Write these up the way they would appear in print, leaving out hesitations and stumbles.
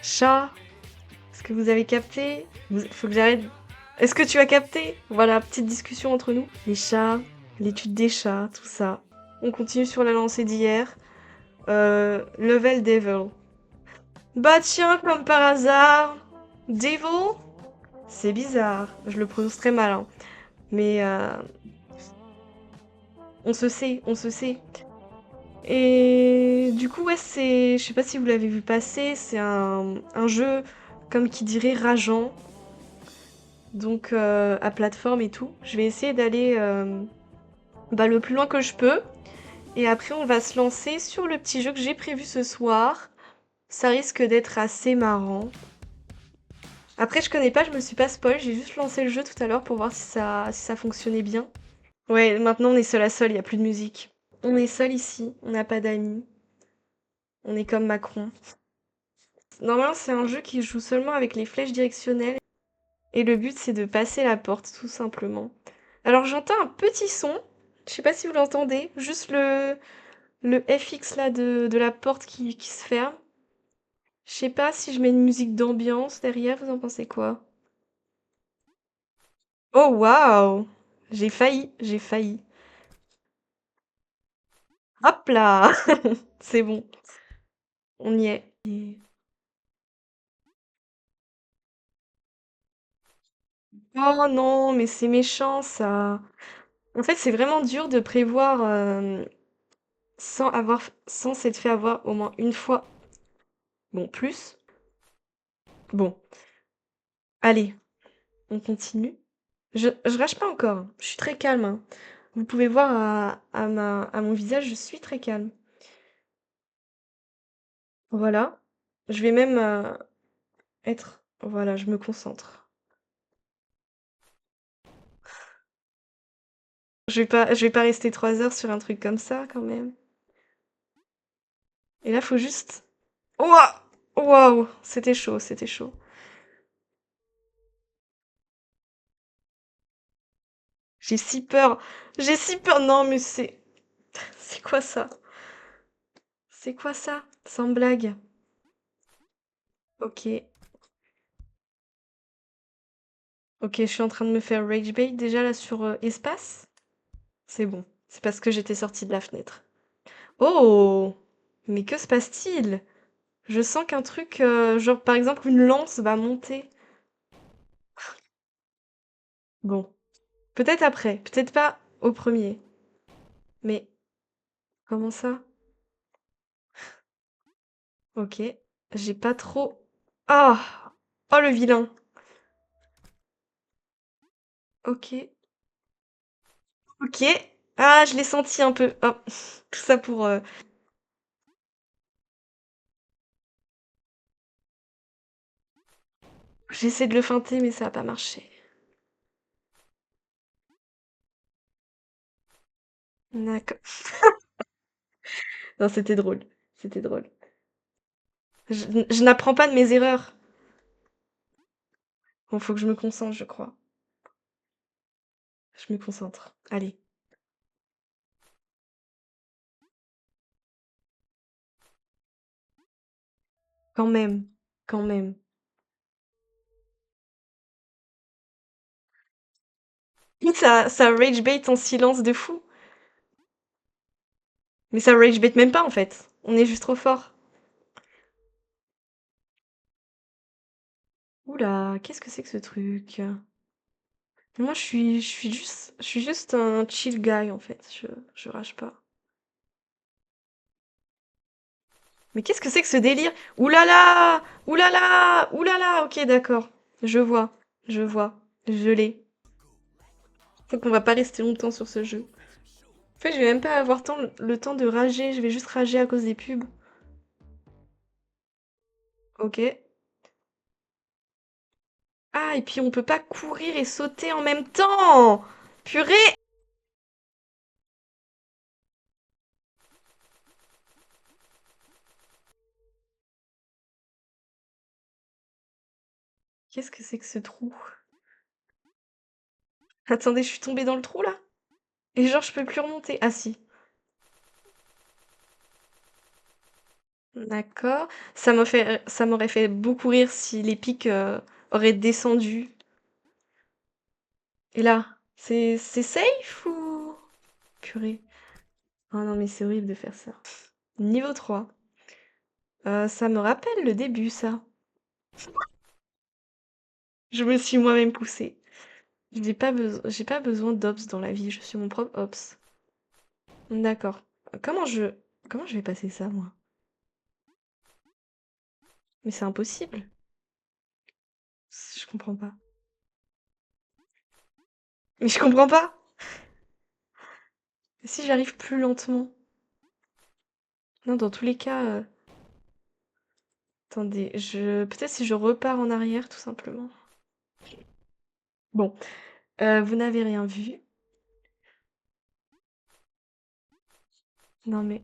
Chat, est-ce que vous avez capté? Faut que j'arrête. Est-ce que tu as capté? Voilà, petite discussion entre nous. Les chats, l'étude des chats, tout ça. On continue sur la lancée d'hier. Level Devil. Bah tiens, comme par hasard. Devil? C'est bizarre. Je le prononce très mal, hein. Mais on se sait, on se sait. Et du coup, ouais, c'est. Je sais pas si vous l'avez vu passer, c'est un jeu, comme qui dirait, rageant. Donc à plateforme et tout. Je vais essayer d'aller le plus loin que je peux. Et après, on va se lancer sur le petit jeu que j'ai prévu ce soir. Ça risque d'être assez marrant. Après, je connais pas, je me suis pas spoil, j'ai juste lancé le jeu tout à l'heure pour voir si ça fonctionnait bien. Ouais, maintenant on est seul à seul, il y a plus de musique. On est seul ici, on n'a pas d'amis. On est comme Macron. Normalement, c'est un jeu qui joue seulement avec les flèches directionnelles. Et le but, c'est de passer la porte, tout simplement. Alors, j'entends un petit son. Je sais pas si vous l'entendez. Juste le FX là de la porte qui se ferme. Je sais pas si je mets une musique d'ambiance derrière, vous en pensez quoi? Oh waouh! J'ai failli, j'ai failli. Hop là! C'est bon, on y est. Oh non, mais c'est méchant ça. En fait, c'est vraiment dur de prévoir sans s'être fait avoir au moins une fois. Bon, plus. Bon, allez, on continue. Je rage pas encore, hein. Je suis très calme, hein. Vous pouvez voir à mon visage, je suis très calme. Voilà. Je vais même être... Voilà, je me concentre. Je vais pas rester 3 heures sur un truc comme ça, quand même. Et là, faut juste... Ouah! Waouh! C'était chaud, c'était chaud. J'ai si peur. J'ai si peur. Non, mais c'est... C'est quoi ça? C'est quoi ça? Sans blague. Ok. Ok, je suis en train de me faire rage bait déjà là sur espace. C'est bon. C'est parce que j'étais sortie de la fenêtre. Oh! Mais que se passe-t-il? Je sens qu'un truc, genre par exemple une lance va monter. Bon. Peut-être après. Peut-être pas au premier. Mais comment ça? Ok. J'ai pas trop... Ah! Oh le vilain! Ok. Ok. Ah, je l'ai senti un peu. Oh. Tout ça pour... J'essaie de le feinter, mais ça a pas marché. D'accord. Non, c'était drôle. C'était drôle. Je n'apprends pas de mes erreurs. Bon, faut que je me concentre, je crois. Je me concentre. Allez. Quand même. Quand même. Ça rage bait en silence de fou. Mais ça rage bait même pas, en fait. On est juste trop fort. Oula, qu'est-ce que c'est que ce truc? Moi, je suis juste un chill guy, en fait. Je rage pas. Mais qu'est-ce que c'est que ce délire? Ouh là là! Ouh là là! Ouh là là! Ok, d'accord. Je vois. Je vois. Je l'ai. Faut qu'on va pas rester longtemps sur ce jeu. En fait, je vais même pas avoir le temps de rager. Je vais juste rager à cause des pubs. Ok. Ah, et puis on peut pas courir et sauter en même temps! Purée! Qu'est-ce que c'est que ce trou? Attendez, je suis tombée dans le trou là? Et genre, je peux plus remonter. Ah si. D'accord. Ça m'aurait fait beaucoup rire si les pics, auraient descendu. Et là, c'est safe ou? Purée. Oh non, mais c'est horrible de faire ça. Niveau 3. Ça me rappelle le début, ça. Je me suis moi-même poussée. J'ai pas besoin d'obs dans la vie, je suis mon propre obs. D'accord. Comment je comment je vais passer ça, moi? Mais c'est impossible. Je comprends pas. Mais je comprends pas! Si j'arrive plus lentement? Non, dans tous les cas, attendez, peut-être si je repars en arrière, tout simplement. Bon, vous n'avez rien vu. Non mais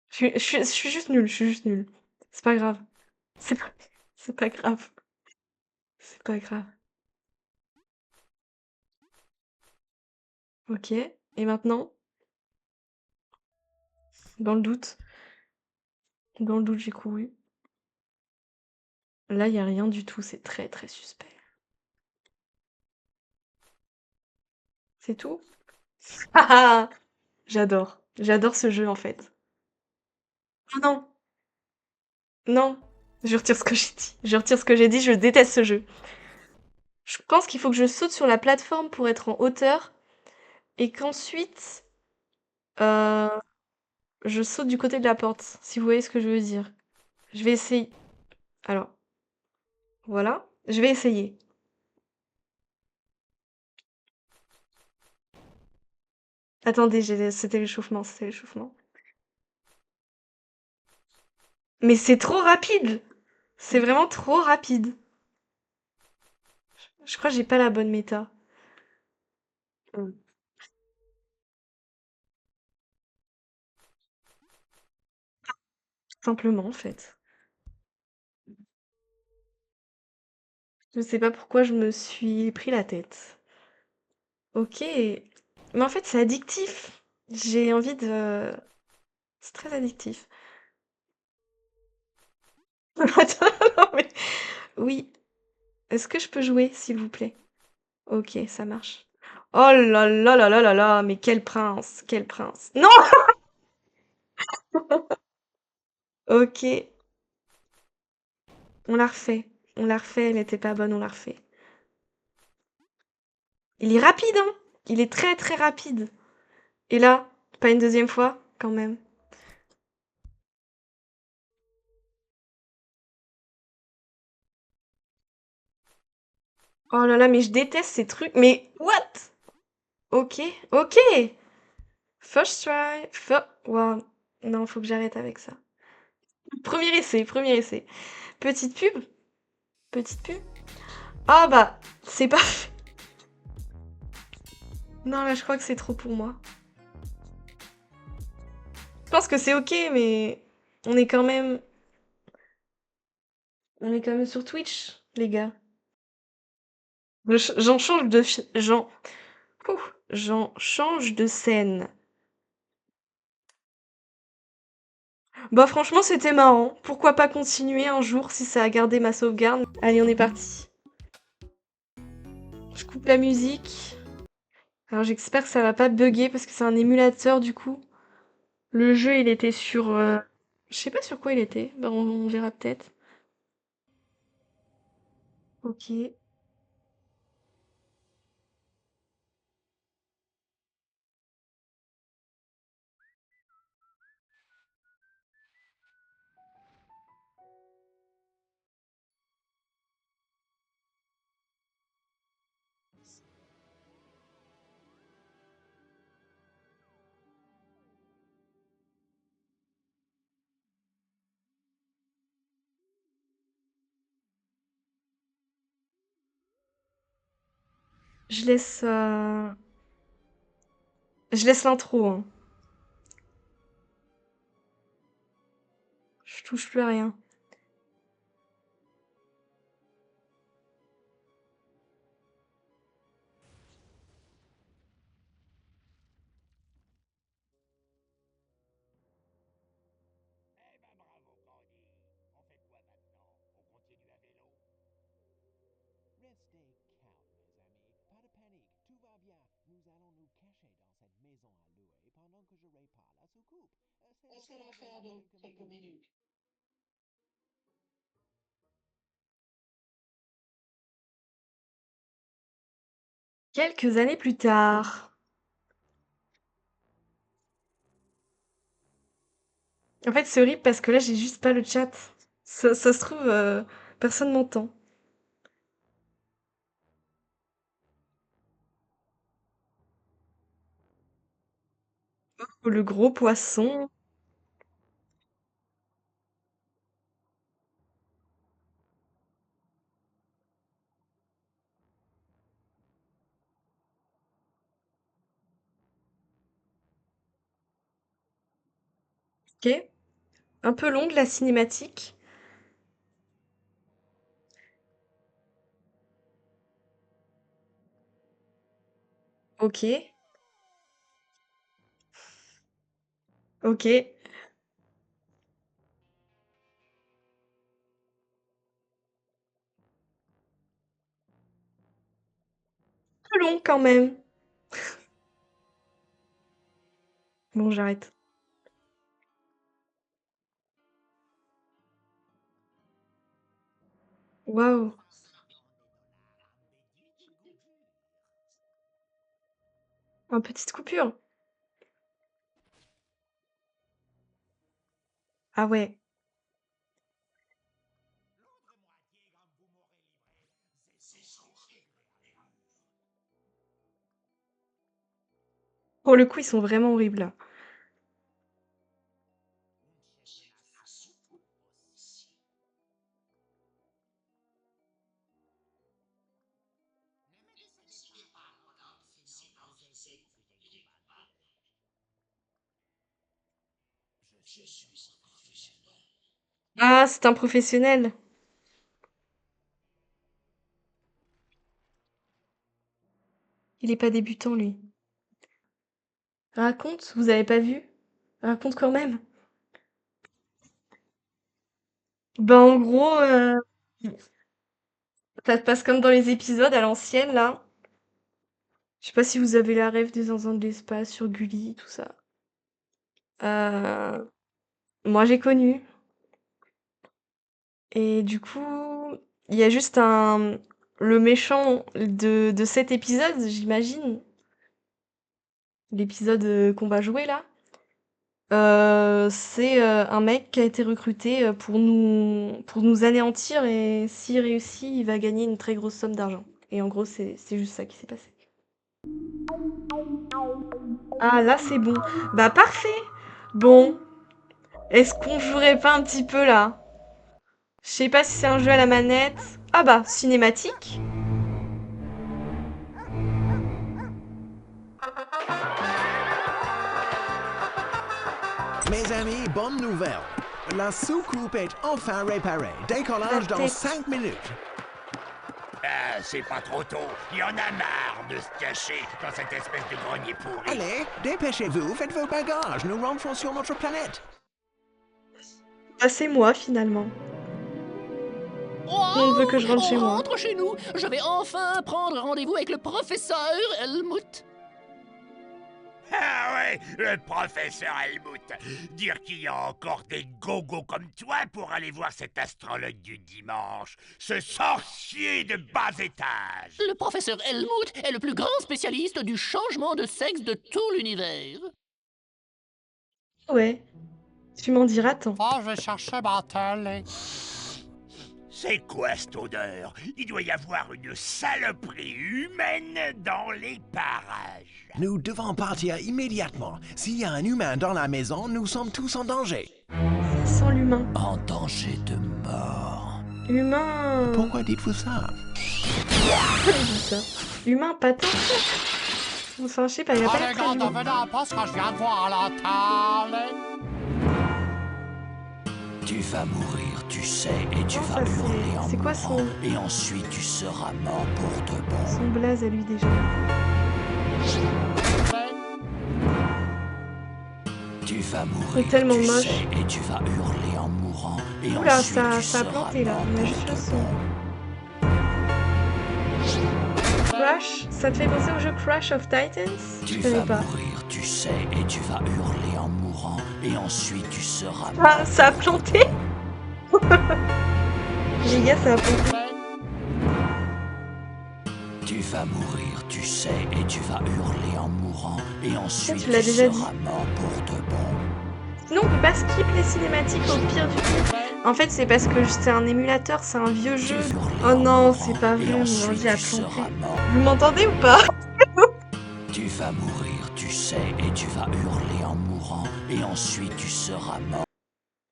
je suis juste nulle, je suis juste nulle. C'est pas grave. C'est pas c'est pas grave. C'est pas grave. OK, et maintenant? Dans le doute. Dans le doute, j'ai couru. Là, il y a rien du tout, c'est très, très suspect. C'est tout? Ah ah! J'adore. J'adore ce jeu, en fait. Oh non! Non! Je retire ce que j'ai dit. Je retire ce que j'ai dit, je déteste ce jeu. Je pense qu'il faut que je saute sur la plateforme pour être en hauteur et qu'ensuite, heu, je saute du côté de la porte, si vous voyez ce que je veux dire. Je vais essayer. Alors, voilà, je vais essayer. Attendez, c'était l'échauffement, c'était l'échauffement. Mais c'est trop rapide! C'est vraiment trop rapide. Je crois que j'ai pas la bonne méta. Mmh. Simplement, en fait. Je sais pas pourquoi je me suis pris la tête. OK. Mais en fait, c'est addictif. J'ai envie de c'est très addictif. Attends, non mais oui. Est-ce que je peux jouer, s'il vous plaît? OK, ça marche. Oh là là là là là là, mais quel prince, quel prince. Non! OK, on la refait. On la refait, elle était pas bonne, on la refait. Il est rapide, hein? Il est très très rapide. Et là, pas une deuxième fois, quand même. Oh là là, mais je déteste ces trucs. Mais what? OK, OK. First try. Wow. Non, faut que j'arrête avec ça. Premier essai, premier essai. Petite pub? Petite pub? Ah bah, c'est pas fait. Non, là, je crois que c'est trop pour moi. Je pense que c'est OK, mais on est quand même on est quand même sur Twitch, les gars. J'en change de j'en change de scène. Bah franchement, c'était marrant. Pourquoi pas continuer un jour si ça a gardé ma sauvegarde? Allez, on est parti. Je coupe la musique. Alors j'espère que ça va pas bugger parce que c'est un émulateur du coup. Le jeu, il était sur je sais pas sur quoi il était. Bah on verra peut-être. OK. Je laisse je laisse l'intro, hein. Je touche plus à rien. Quelques années plus tard. En fait, c'est horrible parce que là, j'ai juste pas le chat. Ça se trouve, personne m'entend. Oh, le gros poisson. Ok. Un peu longue la cinématique. Ok. Ok. Peu long quand même. Bon, j'arrête. Waouh. Un petite coupure. Ah ouais. Pour le coup, ils sont vraiment horribles là. Ah, c'est un professionnel. Il est pas débutant, lui. Raconte, vous avez pas vu? Raconte quand même. Bah, en gros, ça se passe comme dans les épisodes à l'ancienne, là. Je sais pas si vous avez la rêve des Zinzins de l'espace sur Gulli, tout ça. Euh, Moi, j'ai connu. Et du coup, il y a juste un... Le méchant de cet épisode, j'imagine, l'épisode qu'on va jouer là, c'est un mec qui a été recruté pour nous anéantir et s'il réussit, il va gagner une très grosse somme d'argent. Et en gros, c'est juste ça qui s'est passé. Ah, là, c'est bon. Bah, parfait. Bon, est-ce qu'on jouerait pas un petit peu là? Je sais pas si c'est un jeu à la manette. Ah bah, cinématique. Mes amis, bonne nouvelle. La soucoupe est enfin réparée. La Décollage dans tête. 5 minutes. Ah, c'est pas trop tôt. Il y en a marre de se cacher dans cette espèce de grenier pourri. Allez, dépêchez-vous, faites vos bagages. Nous rentrons sur notre planète. Bah, c'est moi finalement. Tout le monde veut que je rentre chez On moi. rentre chez nous. Je vais enfin prendre rendez-vous avec le professeur Helmut. Ah ouais, le professeur Helmut. Dire qu'il y a encore des gogos comme toi pour aller voir cet astrologue du dimanche. Ce sorcier de bas étage. Le professeur Helmut est le plus grand spécialiste du changement de sexe de tout l'univers. Ouais, tu m'en diras tant. Oh, je vais chercher ma télé. C'est quoi cette odeur? Il doit y avoir une saloperie humaine dans les parages. Nous devons partir immédiatement. S'il y a un humain dans la maison, nous sommes tous en danger. Ça sent l'humain. En danger de mort. Humain. Pourquoi dites-vous ça? Pourquoi tu dis ça? Humain patin. Enfin, je sais pas, il a Oh, pas les l'air gars, très humain. devenez un poste que je viens de voir à la télé. Tu vas mourir, tu sais, et tu Non, vas ça, hurler en c'est quoi mourant. son... Et ensuite, tu seras mort pour de bon. son blaze à lui déjà? Tu vas mourir, tellement tu moche. sais, et tu vas hurler en mourant. Et Oula, ensuite, ça tu a seras planté là, mort on a pour juste de le son. bon. Crash? Ça te fait penser au jeu Crash of Titans? Je connais pas. mourir, tu sais, et tu vas hurler en mourant, et ensuite tu seras Ah, ça a planté. Les gars, ça a planté. Tu vas mourir, tu sais, et tu vas hurler en mourant, et ensuite tu l'as déjà dit. mort pour de bon. Sinon, on peut pas skip les cinématiques au pire du pire. En fait, c'est parce que c'est un émulateur, c'est un vieux jeu. Oh non, c'est pas vrai, mon ordi a planté. Vous m'entendez ou pas? Tu vas mourir, tu sais, et tu vas hurler en mourant, et ensuite tu seras mort.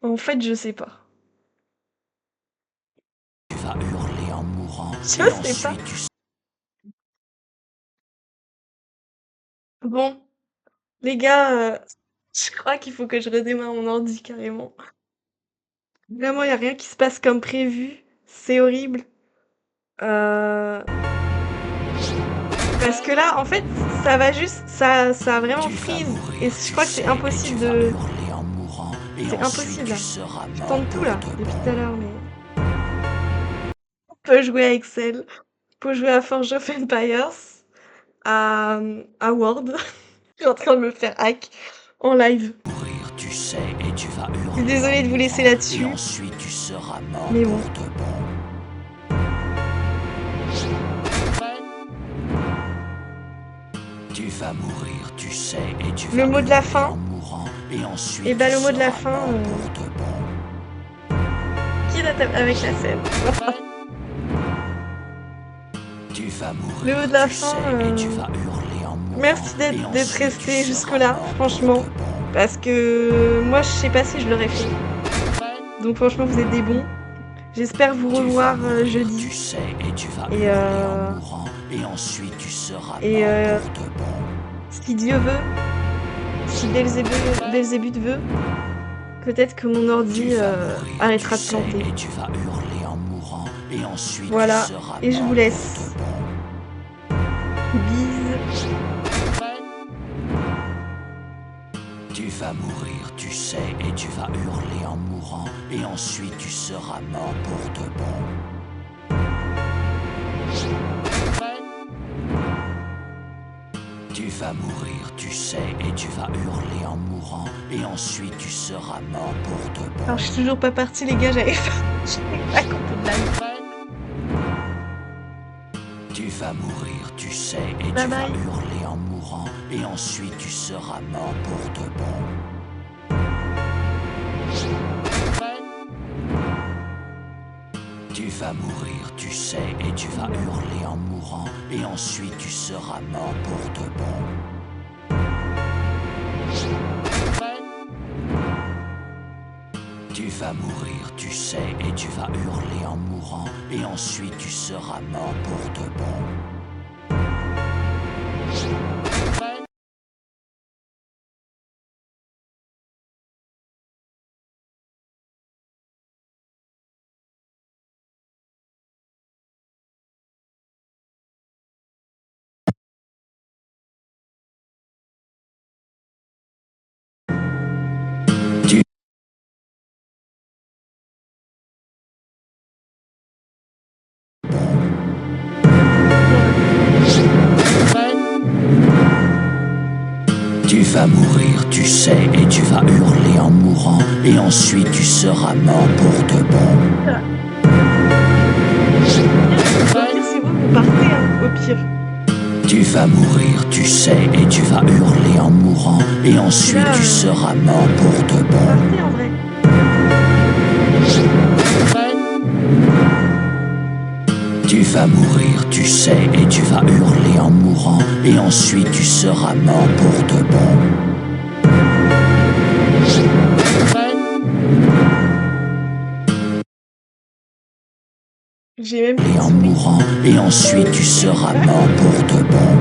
En fait, je sais pas. Tu vas hurler en mourant, Je et sais pas. ensuite tu Bon, les gars, je crois qu'il faut que je redémarre mon ordi carrément. Vraiment, y a rien qui se passe comme prévu. C'est horrible. Parce que là, en fait, ça va juste, ça a vraiment freeze. Et je crois que c'est impossible de. C'est impossible là. Je tente tout là, depuis tout à l'heure, mais. On peut jouer à Excel, on peut jouer à Forge of Empires, à Word. Je suis en train de me faire hack en live. tu sais, et tu vas Je suis désolée de vous laisser là-dessus. ensuite tu seras mort Mais bon. pour de bon. Tu vas mourir, tu sais, et tu vas Le mot de la fin. en mourant, et ensuite Et bah tu le mot de la seras fin. mort pour de bon. Qui date avec la scène? Tu vas mourir, Le mot de la tu fin. sais, et tu vas hurler en mourant, Merci et d'être ensuite resté tu jusque-là, seras mort franchement. pour de bon. Parce que moi, je sais pas si je l'aurais fait. Donc franchement, vous êtes des bons. J'espère vous revoir jeudi. Tu sais, et tu vas Et, hurler en mourant, et ensuite tu seras et, mort pour de bon. si Dieu veut, si Belzébuth veut, peut-être que mon ordi arrêtera de planter. Et tu vas hurler en mourant, et ensuite Voilà, tu seras et je vous mort laisse. pour de bon. Bise. Tu vas mourir, tu sais, et tu vas hurler en mourant, et ensuite tu seras mort pour de bon. Tu vas mourir, tu sais, et tu vas hurler en mourant, et ensuite tu seras mort pour de bon. Alors, je suis toujours pas partie, les gars, j'avais pas compris de live. Tu vas mourir, tu sais, et tu Bye vas bye. hurler en mourant, et ensuite tu seras mort pour de bon. Tu vas mourir, tu sais, et tu vas hurler en mourant, et ensuite tu seras mort pour de bon. Tu vas mourir, tu sais, et tu vas hurler en mourant, et ensuite tu seras mort pour de bon. Tu vas mourir, tu sais, et tu vas hurler en mourant, et ensuite tu seras mort pour de bon. Au pire, c'est vous partez, hein, au pire. Tu vas mourir, tu sais, et tu vas hurler en mourant, et ensuite tu seras mort pour de bon. Partez en vrai. Tu vas mourir, tu sais, et tu vas hurler en mourant, et ensuite tu seras mort pour de bon. J'ai même Et en mourant, et ensuite tu seras mort pour de bon.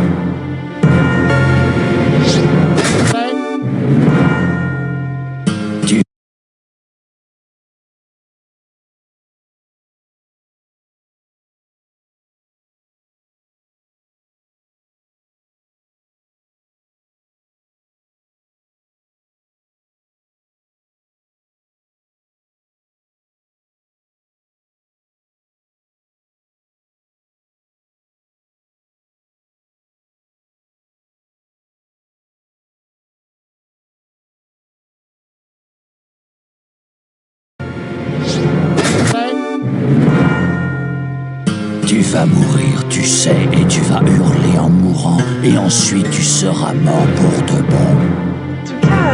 Tu vas mourir, tu sais, et tu vas hurler en mourant, et ensuite tu seras mort pour de bon. En tout cas,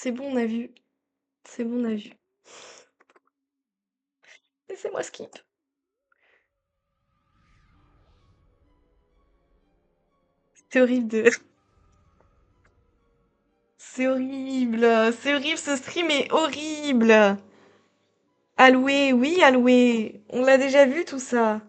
c'est bon, on a vu. C'est bon, on a vu. Laissez-moi skip. C'est horrible de... C'est horrible. C'est horrible, ce stream est horrible. Alloué, oui, Alloué. On l'a déjà vu tout ça.